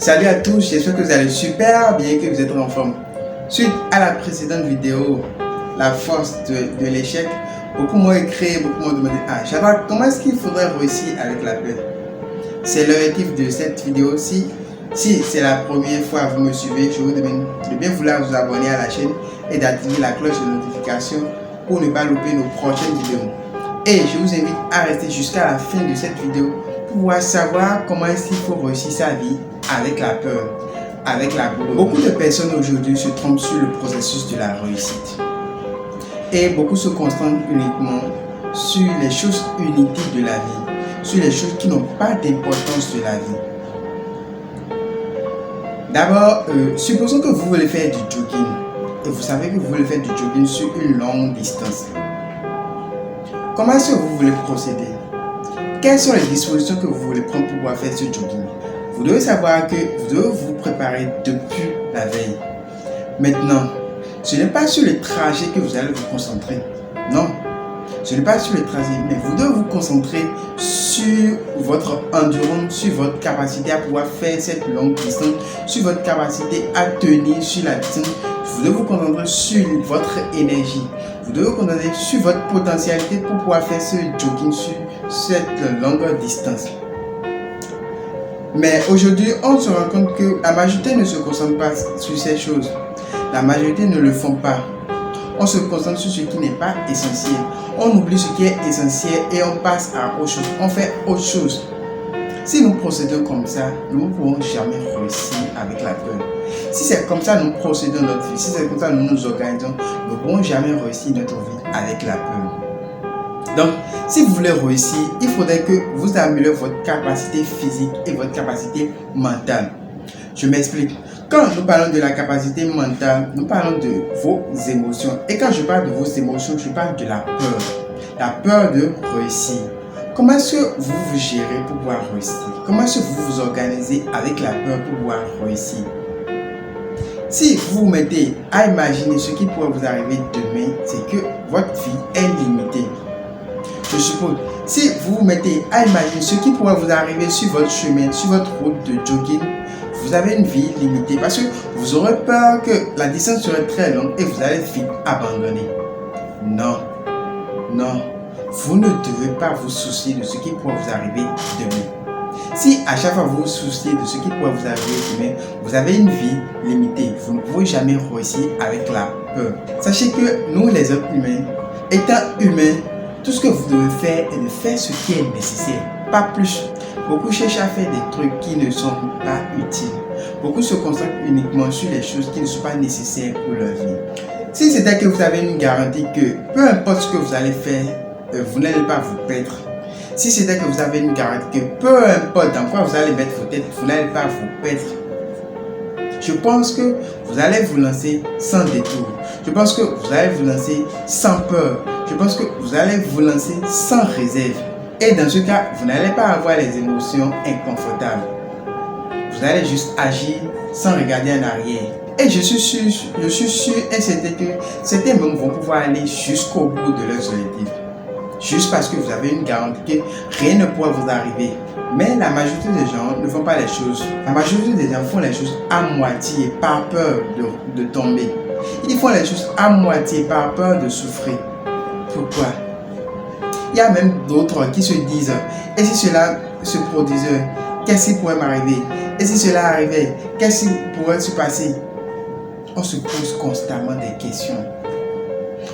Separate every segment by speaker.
Speaker 1: Salut à tous, j'espère que vous allez super bien, que vous êtes en forme. Suite à la précédente vidéo, la force de l'échec, beaucoup m'ont écrit, beaucoup m'ont demandé Jabba, comment est-ce qu'il faudrait réussir avec la peur? C'est l'objectif de cette vidéo. Si c'est la première fois que vous me suivez, je vous demande de bien vouloir vous abonner à la chaîne et d'activer la cloche de notification pour ne pas louper nos prochaines vidéos. Et je vous invite à rester jusqu'à la fin de cette vidéo pour pouvoir savoir comment est-ce qu'il faut réussir sa vie avec la peur, avec la boule. Beaucoup de personnes aujourd'hui se trompent sur le processus de la réussite. Et beaucoup se concentrent uniquement sur les choses inutiles de la vie, sur les choses qui n'ont pas d'importance de la vie. D'abord, supposons que vous voulez faire du jogging et vous savez que vous voulez faire du jogging sur une longue distance. Comment est-ce que vous voulez procéder? Quelles sont les dispositions que vous voulez prendre pour pouvoir faire ce jogging? Vous devez savoir que vous devez vous préparer depuis la veille. Maintenant, ce n'est pas sur le trajet que vous allez vous concentrer. Non, ce n'est pas sur le trajet, mais vous devez vous concentrer sur votre endurance, sur votre capacité à pouvoir faire cette longue distance, sur votre capacité à tenir sur la distance. Vous devez vous concentrer sur votre énergie. Vous devez vous concentrer sur votre potentialité pour pouvoir faire ce jogging sur cette longue distance. Mais aujourd'hui, on se rend compte que la majorité ne se concentre pas sur ces choses. La majorité ne le font pas. On se concentre sur ce qui n'est pas essentiel. On oublie ce qui est essentiel et on passe à autre chose. On fait autre chose. Si nous procédons comme ça, nous ne pourrons jamais réussir avec la peur. Si c'est comme ça nous procédons notre vie, si c'est comme ça nous nous organisons, nous ne pourrons jamais réussir notre vie avec la peur. Donc, si vous voulez réussir, il faudrait que vous améliorez votre capacité physique et votre capacité mentale. Je m'explique. Quand nous parlons de la capacité mentale, nous parlons de vos émotions. Et quand je parle de vos émotions, je parle de la peur. La peur de réussir. Comment est-ce que vous vous gérez pour pouvoir réussir? Comment est-ce que vous vous organisez avec la peur pour pouvoir réussir? Si vous vous mettez à imaginer ce qui pourrait vous arriver demain, c'est que votre vie est limitée. Je suppose, si vous vous mettez à imaginer ce qui pourrait vous arriver sur votre chemin, sur votre route de jogging, vous avez une vie limitée parce que vous aurez peur que la distance serait très longue et vous allez vite abandonner. Non, non, vous ne devez pas vous soucier de ce qui pourrait vous arriver demain. Si à chaque fois vous vous souciez de ce qui pourrait vous arriver demain, vous avez une vie limitée. Vous ne pouvez jamais réussir avec la peur. Sachez que nous les êtres humains, étant humains, tout ce que vous devez faire est de faire ce qui est nécessaire, pas plus. Beaucoup cherchent à faire des trucs qui ne sont pas utiles. Beaucoup se concentrent uniquement sur les choses qui ne sont pas nécessaires pour leur vie. Si c'était que vous avez une garantie que peu importe ce que vous allez faire, vous n'allez pas vous perdre. Si c'était que vous avez une garantie que peu importe dans quoi vous allez mettre vos têtes, vous n'allez pas vous perdre. Je pense que vous allez vous lancer sans détour. Je pense que vous allez vous lancer sans peur. Je pense que vous allez vous lancer sans réserve. Et dans ce cas, vous n'allez pas avoir les émotions inconfortables. Vous allez juste agir sans regarder en arrière. Et je suis sûr et certain que certains même vont pouvoir aller jusqu'au bout de leurs objectifs. Juste parce que vous avez une garantie que rien ne pourra vous arriver. Mais la majorité des gens ne font pas les choses. La majorité des gens font les choses à moitié par peur de tomber. Ils font les choses à moitié par peur de souffrir. Pourquoi? Il y a même d'autres qui se disent, et si cela se produisait, qu'est-ce qui pourrait m'arriver? Et si cela arrivait, qu'est-ce qui pourrait se passer? On se pose constamment des questions.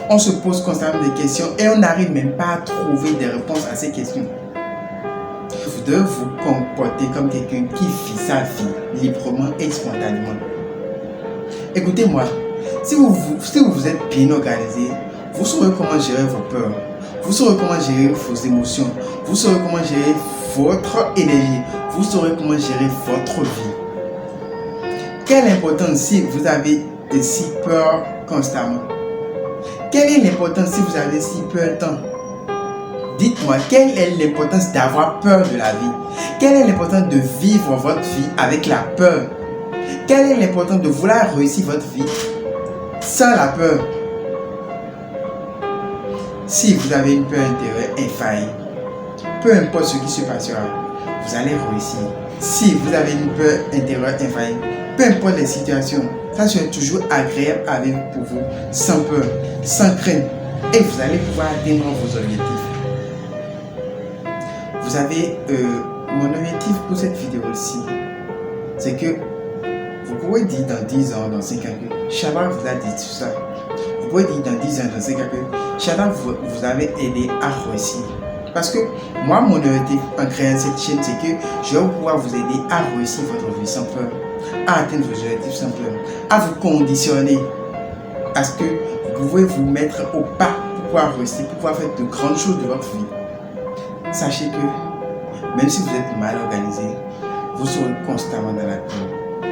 Speaker 1: On se pose constamment des questions et on n'arrive même pas à trouver des réponses à ces questions. Vous devez vous comporter comme quelqu'un qui vit sa vie librement et spontanément. Écoutez-moi, si vous êtes bien organisé, vous saurez comment gérer vos peurs. Vous saurez comment gérer vos émotions. Vous saurez comment gérer votre énergie. Vous saurez comment gérer votre vie. Quelle importance si vous avez si peur constamment? Quelle est l'importance si vous avez si peur tant? Dites-moi, quelle est l'importance d'avoir peur de la vie? Quelle est l'importance de vivre votre vie avec la peur? Quelle est l'importance de vouloir réussir votre vie sans la peur? Si vous avez une peur intérieure infaillible, peu importe ce qui se passera, vous allez réussir. Si vous avez une peur intérieure infaillible, peu importe les situations, ça sera toujours agréable à vivre pour vous, sans peur, sans crainte, et vous allez pouvoir atteindre vos objectifs. Vous avez mon objectif pour cette vidéo-ci, c'est que vous pouvez dire dans 10 ans, dans 5 ans que Shadrach vous a dit tout ça. Vous pouvez dire dans 10 ans, dans 5 ans que Shadrach vous avez aidé à réussir. Parce que moi, mon objectif en créant cette chaîne, c'est que je vais pouvoir vous aider à réussir votre vie sans peur, à atteindre vos objectifs sans peur, à vous conditionner à ce que vous pouvez vous mettre au pas pour pouvoir réussir, pour pouvoir faire de grandes choses de votre vie. Sachez que même si vous êtes mal organisé, vous serez constamment dans la peur.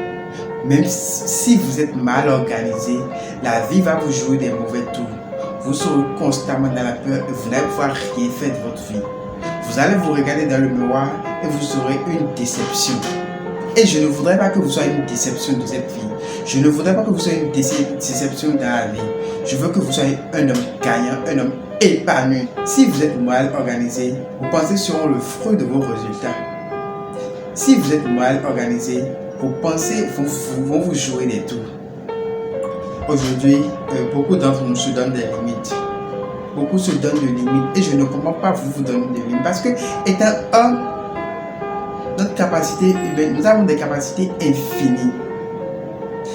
Speaker 1: Même si vous êtes mal organisé, la vie va vous jouer des mauvais tours. Vous serez constamment dans la peur et vous n'allez pouvoir rien faire de votre vie. Vous allez vous regarder dans le miroir et vous aurez une déception. Et je ne voudrais pas que vous soyez une déception de cette vie. Je ne voudrais pas que vous soyez une déception dans la vie. Je veux que vous soyez un homme gagnant, un homme épanoui. Si vous êtes mal organisé, vos pensées seront le fruit de vos résultats. Si vous êtes mal organisé, vos pensées vont vous jouer des tours. Aujourd'hui, beaucoup d'entre nous se donnent des limites. Beaucoup se donnent des limites et je ne comprends pas vous donner des limites. Parce que, étant homme, notre capacité humaine, nous avons des capacités infinies.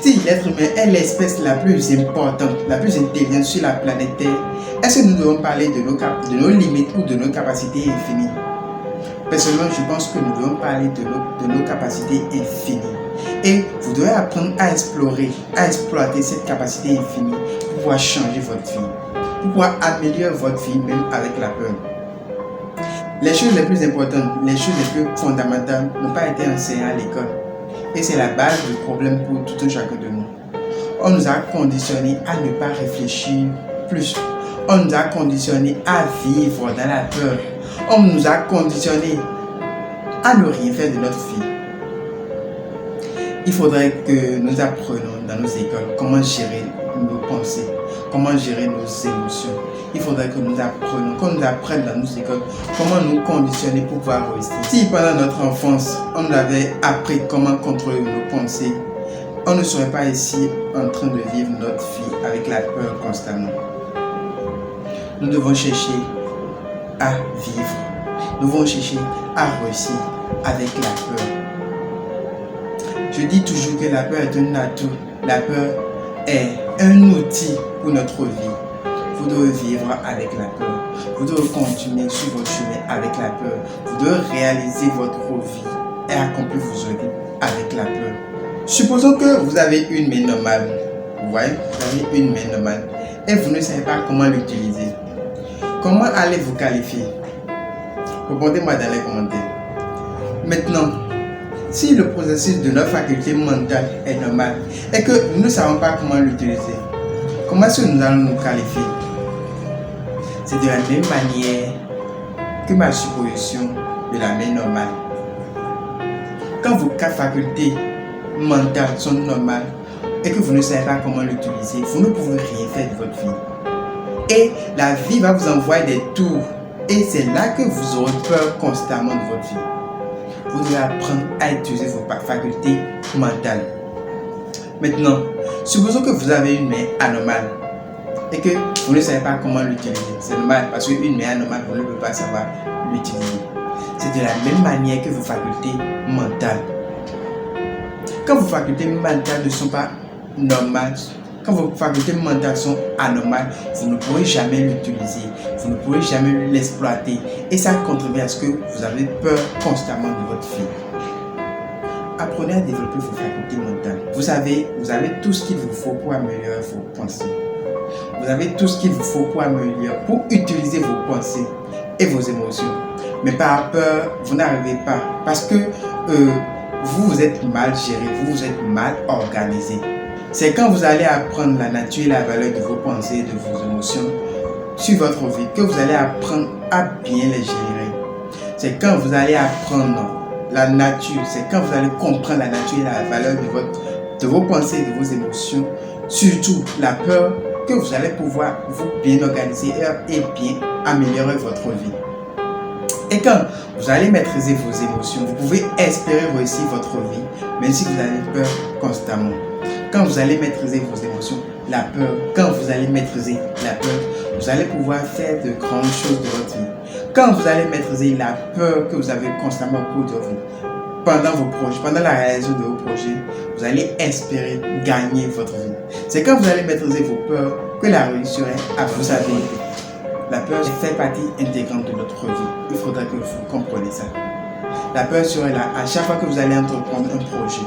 Speaker 1: Si l'être humain est l'espèce la plus importante, la plus intelligente sur la planète Terre, est-ce que nous devons parler de nos limites ou de nos capacités infinies? Personnellement, je pense que nous devons parler de nos capacités infinies. Et vous devez apprendre à explorer, à exploiter cette capacité infinie pour pouvoir changer votre vie, pour pouvoir améliorer votre vie même avec la peur. Les choses les plus importantes, les choses les plus fondamentales n'ont pas été enseignées à l'école. Et c'est la base du problème pour tout un chacun de nous. On nous a conditionnés à ne pas réfléchir plus. On nous a conditionnés à vivre dans la peur. On nous a conditionnés à ne rien faire de notre vie. Il faudrait que nous apprenions dans nos écoles comment gérer nos pensées, comment gérer nos émotions. Il faudrait que nous apprenions, qu'on nous apprenne dans nos écoles comment nous conditionner pour pouvoir réussir. Si pendant notre enfance, on nous avait appris comment contrôler nos pensées, on ne serait pas ici en train de vivre notre vie avec la peur constamment. Nous devons chercher à vivre. Nous devons chercher à réussir avec la peur. Je dis toujours que la peur est un atout. La peur est un outil pour notre vie. Vous devez vivre avec la peur. Vous devez continuer sur votre chemin avec la peur. Vous devez réaliser votre vie et accomplir vos objectifs avec la peur. Supposons que vous avez une main normale. Vous voyez, vous avez une main normale et vous ne savez pas comment l'utiliser. Comment allez-vous qualifier? Répondez-moi dans les commentaires. Maintenant, si le processus de notre faculté mentale est normal et que nous ne savons pas comment l'utiliser, comment est-ce que nous allons nous qualifier? C'est de la même manière que ma supposition de la main normale. Quand vos quatre facultés mentales sont normales et que vous ne savez pas comment l'utiliser, vous ne pouvez rien faire de votre vie. Et la vie va vous envoyer des tours. Et c'est là que vous aurez peur constamment de votre vie. Vous devez apprendre à utiliser vos facultés mentales. Maintenant, supposons que vous avez une main anormale et que vous ne savez pas comment l'utiliser. C'est normal parce qu'une main anormale, vous ne pouvez pas savoir l'utiliser. C'est de la même manière que vos facultés mentales. Quand vos facultés mentales ne sont pas normales, quand vos facultés mentales sont anormales, vous ne pourrez jamais l'utiliser, vous ne pourrez jamais l'exploiter. Et ça contribue à ce que vous avez peur constamment de votre vie. Apprenez à développer vos facultés mentales. Vous avez tout ce qu'il vous faut pour améliorer vos pensées. Vous avez tout ce qu'il vous faut pour améliorer, pour utiliser vos pensées et vos émotions. Mais par peur, vous n'arrivez pas. Parce que vous êtes mal géré, vous êtes mal organisé. C'est quand vous allez apprendre la nature et la valeur de vos pensées et de vos émotions sur votre vie que vous allez apprendre à bien les gérer. C'est quand vous allez apprendre la nature, c'est quand vous allez comprendre la nature et la valeur de vos pensées et de vos émotions, surtout la peur, que vous allez pouvoir vous bien organiser et bien améliorer votre vie. Et quand vous allez maîtriser vos émotions, vous pouvez espérer réussir votre vie, même si vous avez peur constamment. Quand vous allez maîtriser vos émotions, la peur, quand vous allez maîtriser la peur, vous allez pouvoir faire de grandes choses de votre vie. Quand vous allez maîtriser la peur que vous avez constamment au cours de votre vie, pendant vos projets, pendant la réalisation de vos projets, vous allez espérer gagner votre vie. C'est quand vous allez maîtriser vos peurs que la réussite est à vous savez. La peur fait partie intégrante de notre vie. Il faudra que vous compreniez ça. La peur serait là à chaque fois que vous allez entreprendre un projet.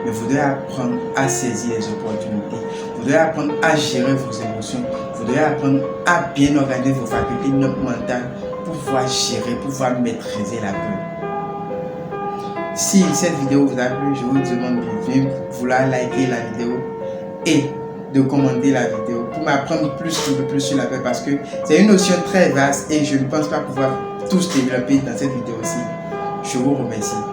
Speaker 1: Mais vous devez apprendre à saisir les opportunités. Vous devez apprendre à gérer vos émotions. Vous devez apprendre à bien organiser vos facultés mentales pour pouvoir gérer, pour pouvoir maîtriser la peur. Si cette vidéo vous a plu, je vous demande de bien vouloir liker la vidéo et de commenter la vidéo pour m'apprendre un peu plus sur la peur parce que c'est une notion très vaste et je ne pense pas pouvoir tous développer dans cette vidéo aussi. Je vous remercie.